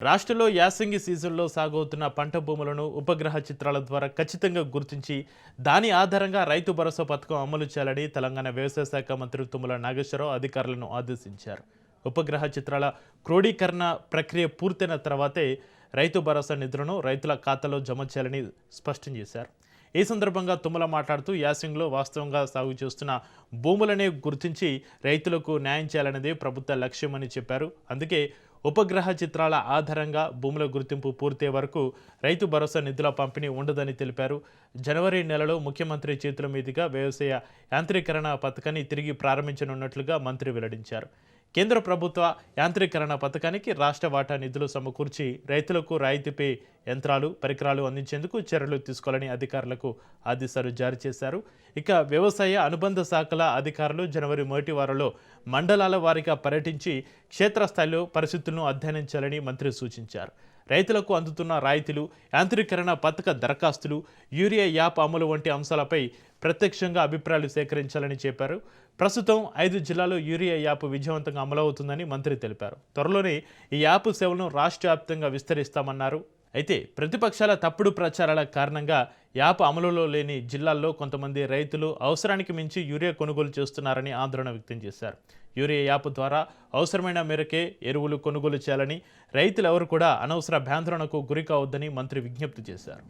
రాష్ట్రంలో యాసంగి సీజన్లో సాగవుతున్న పంట భూములను ఉపగ్రహ చిత్రాల ద్వారా ఖచ్చితంగా గుర్తించి దాని ఆధారంగా రైతు భరోసా పథకం అమలు చేయాలని తెలంగాణ వ్యవసాయ శాఖ మంత్రి తుమ్మల నాగేశ్వరరావు అధికారులను ఆదేశించారు. ఉపగ్రహ చిత్రాల క్రోడీకరణ ప్రక్రియ పూర్తయిన తర్వాతే రైతు భరోసా నిధులను రైతుల ఖాతాలో జమ చేయాలని స్పష్టం చేశారు. ఈ సందర్భంగా తుమ్మల మాట్లాడుతూ యాసంగిలో వాస్తవంగా సాగు చేస్తున్న భూములనే గుర్తించి రైతులకు న్యాయం చేయాలనేది ప్రభుత్వ లక్ష్యమని చెప్పారు. అందుకే ఉపగ్రహ చిత్రాల ఆధారంగా భూముల గుర్తింపు పూర్తయ్యే వరకు రైతు భరోసా నిధుల పంపిణీ ఉండదని తెలిపారు. జనవరి నెలలో ముఖ్యమంత్రి చేతుల మీదుగా వ్యవసాయ యాంత్రీకరణ పథకాన్ని తిరిగి ప్రారంభించనున్నట్లుగా మంత్రి వెల్లడించారు. కేంద్ర ప్రభుత్వ యాంత్రీకరణ పథకానికి రాష్ట్ర వాటా నిధులు సమకూర్చి రైతులకు రాయితీపై యంత్రాలు పరికరాలు అందించేందుకు చర్యలు తీసుకోవాలని అధికారులకు ఆదేశాలు జారీ చేశారు. ఇక వ్యవసాయ అనుబంధ శాఖల అధికారులు జనవరి మొదటి వారంలో మండలాల వారీగా పర్యటించి క్షేత్రస్థాయిలో పరిస్థితులను అధ్యయనం చేయాలని మంత్రి సూచించారు. రైతులకు అందుతున్న రాయితీలు, యాంత్రీకరణ పథక దరఖాస్తులు, యూరియా యాప్ అమలు వంటి అంశాలపై ప్రత్యక్షంగా అభిప్రాయాలు సేకరించాలని చెప్పారు. ప్రస్తుతం 5 జిల్లాల్లో యూరియా యాప్ విజయవంతంగా అమలవుతుందని మంత్రి తెలిపారు. త్వరలోనే ఈ యాప్ సేవలను రాష్ట్ర వ్యాప్తంగా విస్తరిస్తామన్నారు. అయితే ప్రతిపక్షాల తప్పుడు ప్రచారాల కారణంగా యాప్ అమలులో లేని జిల్లాల్లో కొంతమంది రైతులు అవసరానికి మించి యూరియా కొనుగోలు చేస్తున్నారని ఆందోళన వ్యక్తం చేశారు. యూరియా యాప్ ద్వారా అవసరమైన మేరకే ఎరువులు కొనుగోలు చేయాలని, రైతులెవరు కూడా అనవసర భ్యాందోళనకు గురి కావద్దని మంత్రి విజ్ఞప్తి చేశారు.